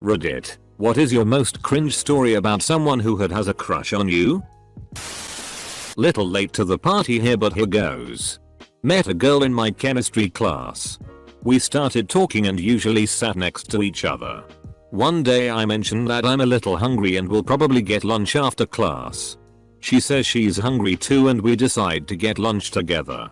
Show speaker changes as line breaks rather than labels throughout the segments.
Reddit, what is your most cringe story about someone who has a crush on you? Little late to the party here, but here goes. Met a girl in my chemistry class. We started talking and usually sat next to each other. One day I mentioned that I'm a little hungry and will probably get lunch after class. She says she's hungry too and we decide to get lunch together.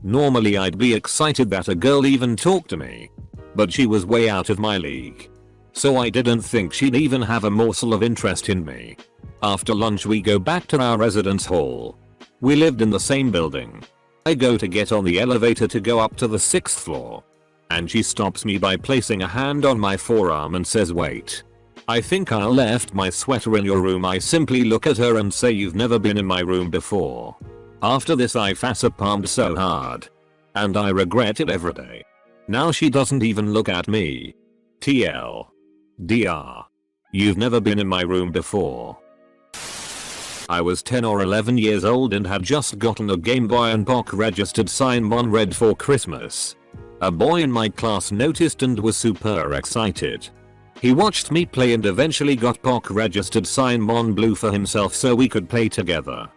Normally I'd be excited that a girl even talked to me. But she was way out of my league. So I didn't think she'd even have a morsel of interest in me. After lunch we go back to our residence hall. We lived in the same building. I go to get on the elevator to go up to the 6th floor. And she stops me by placing a hand on my forearm and says, "Wait. I think I left my sweater in your room." I simply look at her and say, "You've never been in my room before." After this I facepalmed so hard. And I regret it every day. Now she doesn't even look at me. TLDR. You've never been in my room before. I was 10 or 11 years old and had just gotten a Game Boy and POC registered Sign-Mon Red for Christmas. A boy in my class noticed and was super excited. He watched me play and eventually got POC registered Sign-Mon Blue for himself so we could play together.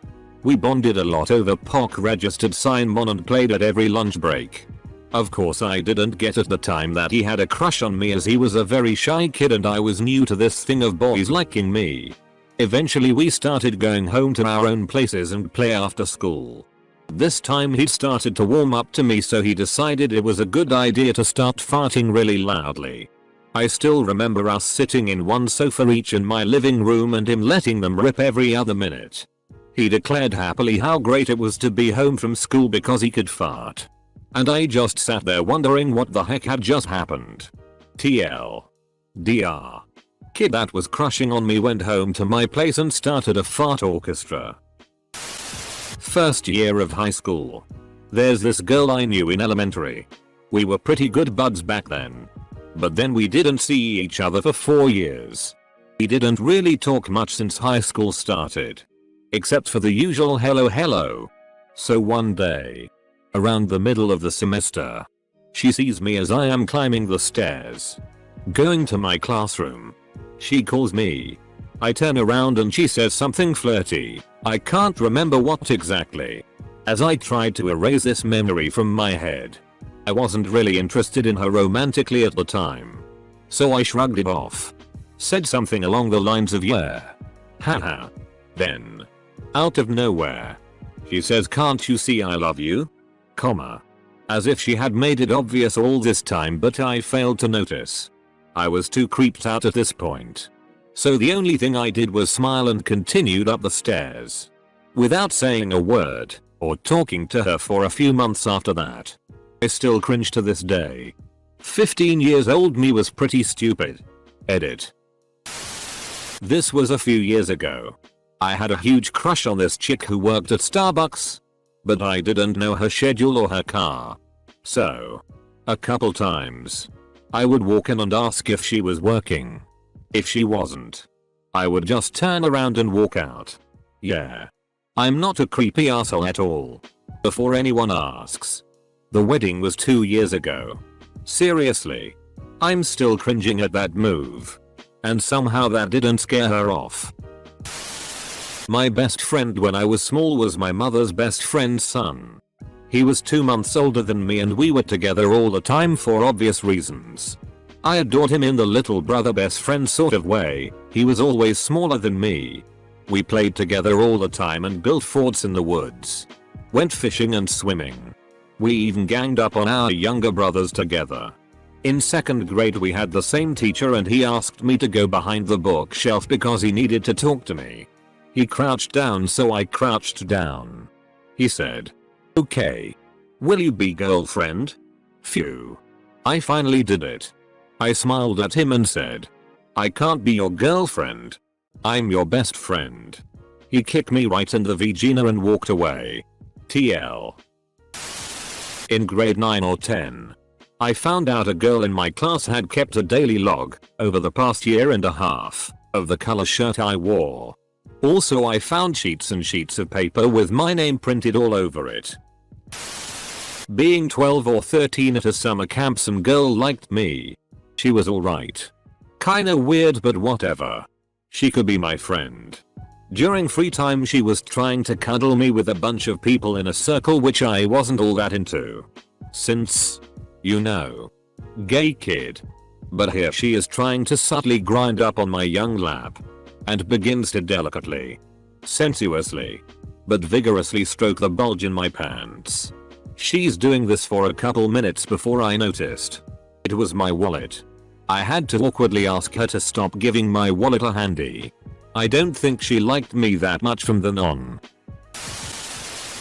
We bonded a lot over POC registered Sign-Mon and played at every lunch break. Of course I didn't get at the time that he had a crush on me, as he was a very shy kid and I was new to this thing of boys liking me. Eventually we started going home to our own places and play after school. This time he'd started to warm up to me, so he decided it was a good idea to start farting really loudly. I still remember us sitting in one sofa each in my living room and him letting them rip every other minute. He declared happily how great it was to be home from school because he could fart. And I just sat there wondering what the heck had just happened. TLDR. Kid that was crushing on me went home to my place and started a fart orchestra. First year of high school. There's this girl I knew in elementary. We were pretty good buds back then. But then we didn't see each other for 4 years. We didn't really talk much since high school started. Except for the usual hello. So one day, around the middle of the semester, she sees me as I am climbing the stairs, going to my classroom. She calls me. I turn around and she says something flirty. I can't remember what exactly, as I tried to erase this memory from my head. I wasn't really interested in her romantically at the time. So I shrugged it off. Said something along the lines of "yeah. Haha." Then, out of nowhere, she says, "Can't you see I love you?" Comma. As if she had made it obvious all this time, but I failed to notice. I was too creeped out at this point. So the only thing I did was smile and continued up the stairs. Without saying a word, or talking to her for a few months after that. I still cringe to this day. 15 years old me was pretty stupid. Edit. This was a few years ago. I had a huge crush on this chick who worked at Starbucks. But I didn't know her schedule or her car. So, a couple times, I would walk in and ask if she was working. If she wasn't, I would just turn around and walk out. Yeah. I'm not a creepy asshole at all. Before anyone asks. The wedding was 2 years ago. Seriously. I'm still cringing at that move. And somehow that didn't scare her off. My best friend when I was small was my mother's best friend's son. He was 2 months older than me and we were together all the time for obvious reasons. I adored him in the little brother best friend sort of way. He was always smaller than me. We played together all the time and built forts in the woods. Went fishing and swimming. We even ganged up on our younger brothers together. In 2nd grade we had the same teacher and he asked me to go behind the bookshelf because he needed to talk to me. He crouched down, so I crouched down. He said, "Okay. Will you be girlfriend?" Phew. I finally did it. I smiled at him and said, "I can't be your girlfriend. I'm your best friend." He kicked me right in the vagina and walked away. TL. In grade 9 or 10, I found out a girl in my class had kept a daily log, over the past year and a half, of the color shirt I wore. Also I found sheets and sheets of paper with my name printed all over it. Being 12 or 13 at a summer camp, some girl liked me. She was alright. Kinda weird, but whatever. She could be my friend. During free time she was trying to cuddle me with a bunch of people in a circle, which I wasn't all that into. Since, you know, gay kid. But here she is trying to subtly grind up on my young lap. And begins to delicately, sensuously, but vigorously stroke the bulge in my pants. She's doing this for a couple minutes before I noticed. It was my wallet. I had to awkwardly ask her to stop giving my wallet a handy. I don't think she liked me that much from then on.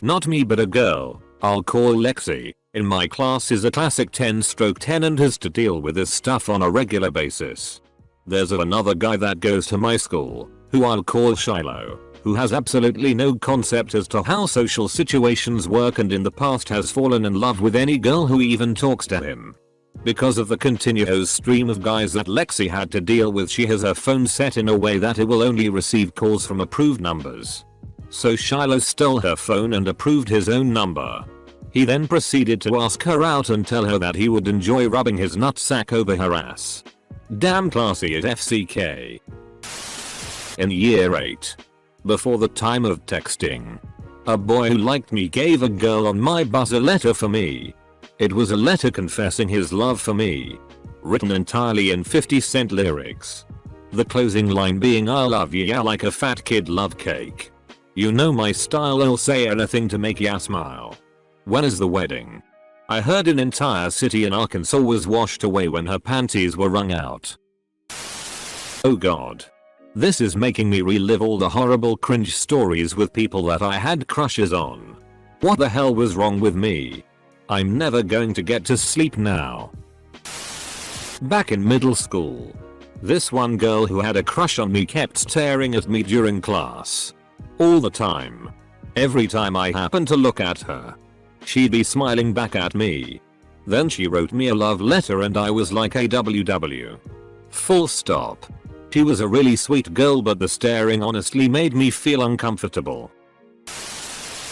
Not me, but a girl I'll call Lexi in my class is a classic 10/10 and has to deal with this stuff on a regular basis. There's another guy that goes to my school who I'll call Shiloh, who has absolutely no concept as to how social situations work and in the past has fallen in love with any girl who even talks to him. Because of the continuous stream of guys that Lexi had to deal with, she has her phone set in a way that it will only receive calls from approved numbers. So Shiloh stole her phone and approved his own number. He then proceeded to ask her out and tell her that he would enjoy rubbing his nutsack over her ass. Damn classy as FCK. In year 8, before the time of texting, a boy who liked me gave a girl on my bus a letter for me. It was a letter confessing his love for me, written entirely in 50-cent lyrics. The closing line being, "I love ya like a fat kid love cake. You know my style, I'll say anything to make ya smile." When is the wedding? I heard an entire city in Arkansas was washed away when her panties were wrung out. Oh god. This is making me relive all the horrible cringe stories with people that I had crushes on. What the hell was wrong with me? I'm never going to get to sleep now. Back in middle school, this one girl who had a crush on me kept staring at me during class. All the time. Every time I happened to look at her, she'd be smiling back at me. Then she wrote me a love letter and I was like, AWW. Full stop. She was a really sweet girl, but the staring honestly made me feel uncomfortable.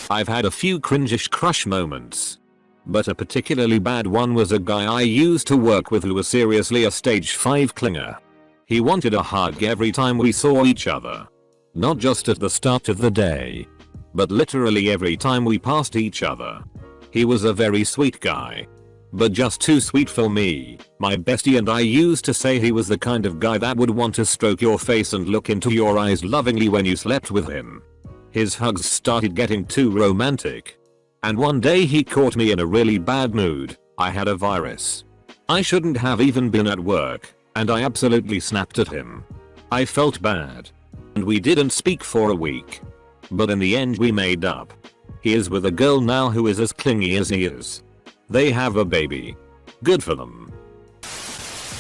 I've had a few cringish crush moments, but a particularly bad one was a guy I used to work with who was seriously a stage 5 clinger. He wanted a hug every time we saw each other. Not just at the start of the day, but literally every time we passed each other. He was a very sweet guy, but just too sweet for me, my bestie, and I used to say he was the kind of guy that would want to stroke your face and look into your eyes lovingly when you slept with him. His hugs started getting too romantic. And one day he caught me in a really bad mood. I had a virus. I shouldn't have even been at work, and I absolutely snapped at him. I felt bad. And we didn't speak for a week. But in the end we made up. He is with a girl now who is as clingy as he is. They have a baby. Good for them.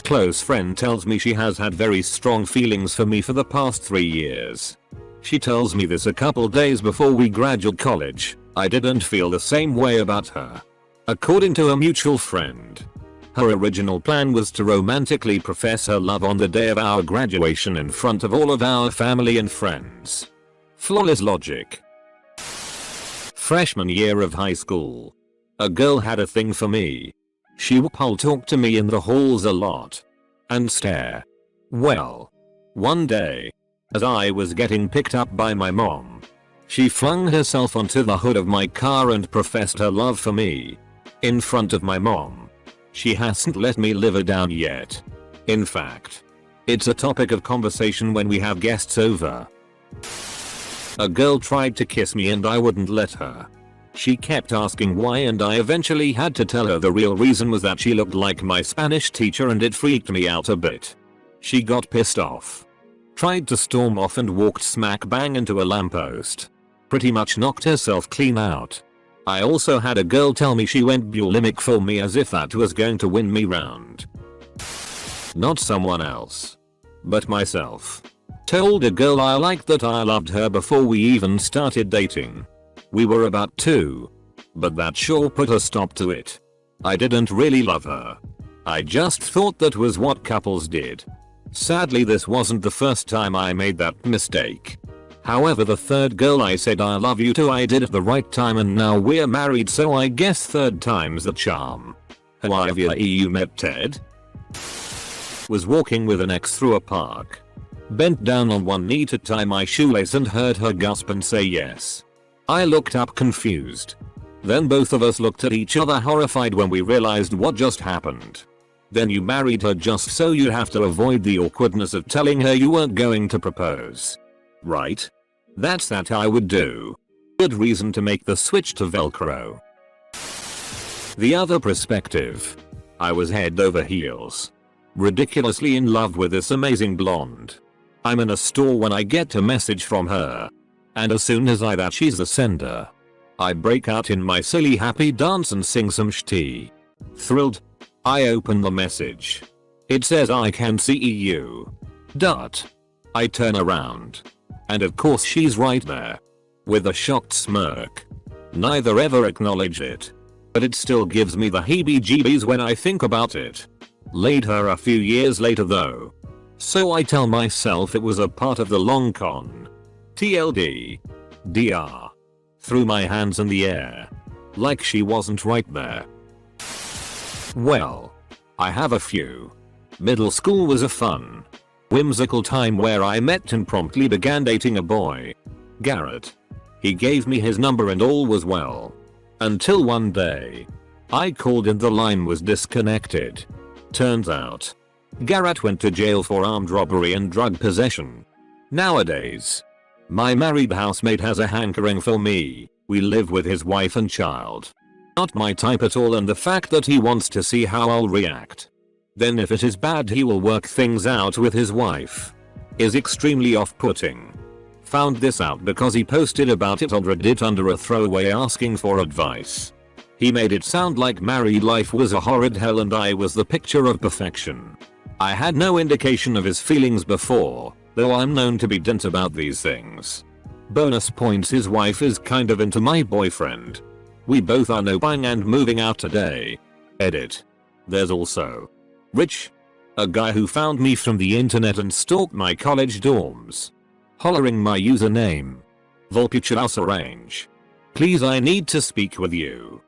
Close friend tells me she has had very strong feelings for me for the past 3 years. She tells me this a couple days before we graduate college. I didn't feel the same way about her. According to a mutual friend, her original plan was to romantically profess her love on the day of our graduation in front of all of our family and friends. Flawless logic. Freshman year of high school, a girl had a thing for me. She would talk to me in the halls a lot and stare. Well, one day, as I was getting picked up by my mom, she flung herself onto the hood of my car and professed her love for me. In front of my mom. She hasn't let me live her down yet. In fact, it's a topic of conversation when we have guests over. A girl tried to kiss me and I wouldn't let her. She kept asking why and I eventually had to tell her the real reason was that she looked like my Spanish teacher and it freaked me out a bit. She got pissed off, tried to storm off and walked smack bang into a lamppost. Pretty much knocked herself clean out. I also had a girl tell me she went bulimic for me as if that was going to win me round. Not someone else, but myself. Told a girl I liked that I loved her before we even started dating. We were about 2, but that sure put a stop to it. I didn't really love her. I just thought that was what couples did. Sadly, this wasn't the first time I made that mistake. However, the third girl I said I love you to I did at the right time and now we're married, so I guess third time's the charm. How have you met Ted? Was walking with an ex through a park. Bent down on one knee to tie my shoelace and heard her gasp and say yes. I looked up confused. Then both of us looked at each other horrified when we realized what just happened. Then you married her just so you have to avoid the awkwardness of telling her you weren't going to propose. Right? That's that I would do. Good reason to make the switch to Velcro. The other perspective. I was head over heels. Ridiculously in love with this amazing blonde. I'm in a store when I get a message from her. And as soon as that she's the sender. I break out in my silly happy dance and sing some shti. Thrilled. I open the message. It says I can see you. I turn around. And of course she's right there. With a shocked smirk. Neither ever acknowledged it. But it still gives me the heebie-jeebies when I think about it. Laid her a few years later though. So I tell myself it was a part of the long con. TLD. DR. Threw my hands in the air. Like she wasn't right there. Well. I have a few. Middle school was a fun, whimsical time where I met and promptly began dating a boy. Garrett. He gave me his number and all was well. Until one day. I called and the line was disconnected. Turns out. Garrett went to jail for armed robbery and drug possession. Nowadays. My married housemate has a hankering for me. We live with his wife and child. Not my type at all, and the fact that he wants to see how I'll react. Then if it is bad he will work things out with his wife. Is extremely off-putting. Found this out because he posted about it on Reddit under a throwaway asking for advice. He made it sound like married life was a horrid hell and I was the picture of perfection. I had no indication of his feelings before, though I'm known to be dint about these things. Bonus points, his wife is kind of into my boyfriend. We both are no buying and moving out today. Edit. There's also Rich. A guy who found me from the internet and stalked my college dorms. Hollering my username. Volpichalaus arrange. Please, I need to speak with you.